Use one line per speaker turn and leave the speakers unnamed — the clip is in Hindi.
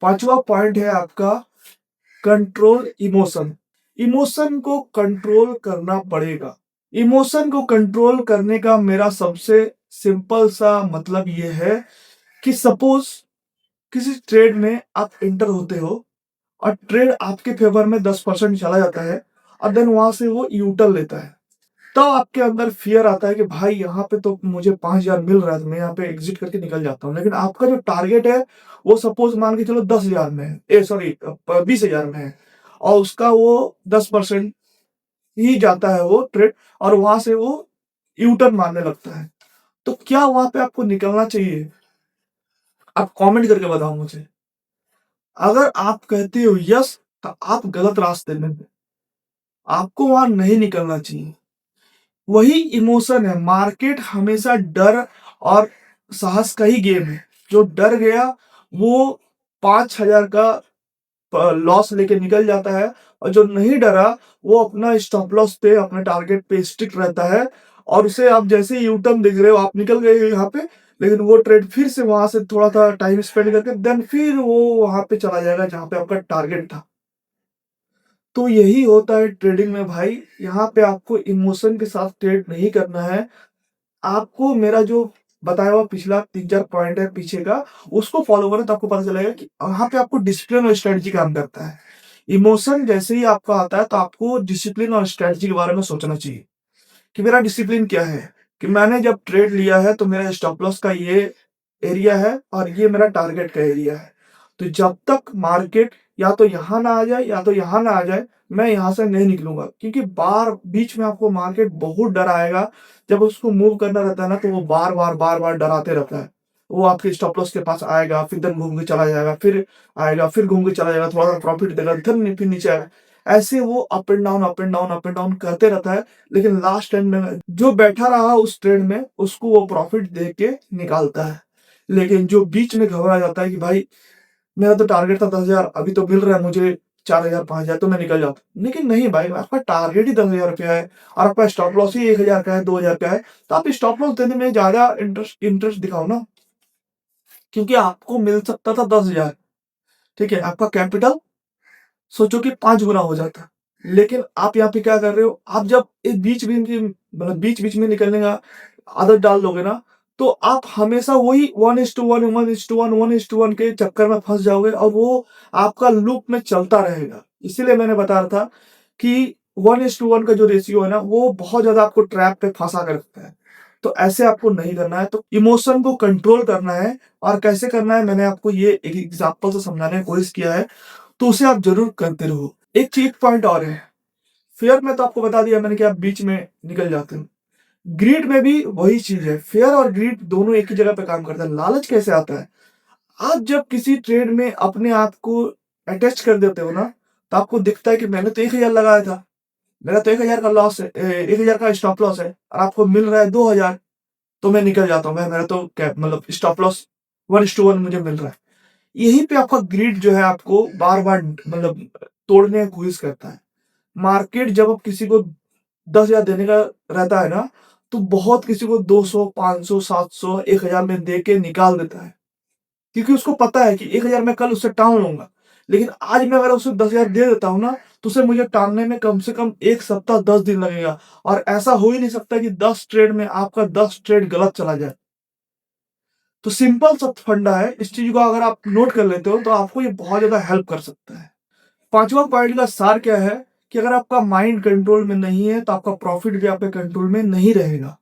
पांचवा पॉइंट है आपका कंट्रोल इमोशन। इमोशन को कंट्रोल करना पड़ेगा। इमोशन को कंट्रोल करने का मेरा सबसे सिंपल सा मतलब ये है कि सपोज किसी ट्रेड में आप एंटर होते हो और ट्रेड आपके फेवर में 10% चला जाता है और देन वहां से वो यूटर्न लेता है, तो आपके अंदर फियर आता है कि भाई यहाँ पे तो मुझे 5,000 मिल रहा है, तो मैं यहाँ पे एग्जिट करके निकल जाता हूँ। लेकिन आपका जो टारगेट है वो सपोज मान के चलो 10,000 में है, 20,000 में है, और उसका वो 10% ही जाता है वो ट्रेड, और वहां से वो यूटर्न मारने लगता है। तो क्या वहां पे आपको निकलना चाहिए? आप कमेंट करके बताओ मुझे। अगर आप कहते हो यस, तो आप गलत रास्ते में हो। आपको वहां नहीं निकलना चाहिए। वही इमोशन है। मार्केट हमेशा डर और साहस का ही गेम है। जो डर गया वो 5,000 का लॉस लेके निकल जाता है, और जो नहीं डरा वो अपना स्टॉप लॉस पे, अपने टारगेट पे स्टिक रहता है। और उसे आप जैसे यू टर्न दिख रहे हो, आप निकल गए हो यहाँ पे, लेकिन वो ट्रेड फिर से वहां से थोड़ा सा टाइम स्पेंड करके देन फिर वो वहां पे चला जाएगा जहां पे आपका टारगेट था। तो यही होता है ट्रेडिंग में भाई। यहाँ पे आपको इमोशन के साथ ट्रेड नहीं करना है। आपको मेरा जो बताया हुआ पिछला 3-4 पॉइंट है पीछे का, उसको फॉलो करो तो आपको पता चलेगा कि वहाँ पे आपको डिसिप्लिन और स्ट्रेटजी काम करता है। इमोशन जैसे ही आपका आता है तो आपको डिसिप्लिन और स्ट्रेटजी के बारे में सोचना चाहिए कि मेरा डिसिप्लिन क्या है, कि मैंने जब ट्रेड लिया है तो मेरा स्टॉप लॉस का ये एरिया है और ये मेरा टारगेट का एरिया है। तो जब तक मार्केट या तो यहाँ ना आ जाए या तो यहाँ ना आ जाए, मैं यहाँ से नहीं निकलूंगा, क्योंकि बार बीच में आपको मार्केट बहुत डराएगा। जब उसको मूव करना रहता है ना, तो वो बार बार डराते रहता है। वो आपके स्टॉप लॉस के पास आएगा, फिर दिन घूम के चला जाएगा, फिर आएगा, फिर घूम के चला जाएगा, थोड़ा सा प्रॉफिट देगा, फिर नीचे आएगा। ऐसे वो up and down up and down up and down करते रहता है। लेकिन लास्ट एंड में जो बैठा रहा उस ट्रेड में, उसको वो प्रॉफिट दे के निकालता है। लेकिन जो बीच में घबरा जाता है कि भाई मेरा तो टारगेट था 10,000, अभी तो मिल रहा है मुझे 4,000 5,000, तो मैं निकल जाता हूँ। लेकिन नहीं भाई, आपका टारगेट ही 10,000 रुपया है और आपका स्टॉप लॉस ही 1,000 का है, 2,000 का है, तो आप स्टॉप लॉस देने में ज्यादा इंटरेस्ट इंटरेस्ट दिखाओ ना। क्योंकि आपको मिल सकता था 10,000, ठीक है, आपका कैपिटल सोचो कि 5 गुना हो जाता। लेकिन आप यहाँ पे क्या कर रहे हो, आप जब एक बीच बीच में निकलने का आदत डाल दोगे ना, तो आप हमेशा वही 1:1 1:1 1:1 के चक्कर में फंस जाओगे, और वो आपका लूप में चलता रहेगा। इसीलिए मैंने बता रहा था कि 1:1 का जो रेशियो है ना, वो बहुत ज्यादा आपको ट्रैप पे फंसा कर रखता है। तो ऐसे आपको नहीं करना है। तो इमोशन को कंट्रोल करना है, और कैसे करना है मैंने आपको ये एक एग्जांपल से समझाने की कोशिश किया है। तो उसे आप जरूर करते रहो। एक चीज पॉइंट और है, फेयर में तो आपको बता दिया मैंने कि आप बीच में निकल जाते हो। ग्रीड में भी वही चीज है। फेयर और ग्रीड दोनों एक ही जगह पे काम करता है। लालच कैसे आता है? आप जब किसी ट्रेड में अपने आप को अटैच कर देते हो ना, तो आपको दिखता है कि मैंने तो 1,000 लगाया था, मेरा तो 1,000 का लॉस है, 1,000 का स्टॉप लॉस है, और आपको मिल रहा है 2,000, तो मैं निकल जाता हूँ। मैं मेरा तो क्या मतलब स्टॉप लॉस 1:1 मुझे मिल रहा है। यहीं पे आपका ग्रिड जो है आपको बार बार मतलब तोड़ने की कोशिश करता है। मार्केट जब अब किसी को 10,000 देने का रहता है ना, तो बहुत किसी को 200 500 700 1,000 में दे के निकाल देता है, क्योंकि उसको पता है कि 1,000 मैं कल उससे टाल लूंगा। लेकिन आज मैं अगर उसे 10,000 दे देता हूँ ना, तो उसे मुझे टालने में कम से कम 1 सप्ताह 10 दिन लगेगा। और ऐसा हो ही नहीं सकता कि 10 ट्रेड में आपका 10 ट्रेड गलत चला जाए। तो सिंपल सा फंडा है। इस चीज को अगर आप नोट कर लेते हो तो आपको ये बहुत ज्यादा हेल्प कर सकता है। पांचवा पॉइंट का सार क्या है कि अगर आपका माइंड कंट्रोल में नहीं है, तो आपका प्रॉफिट भी आपके कंट्रोल में नहीं रहेगा।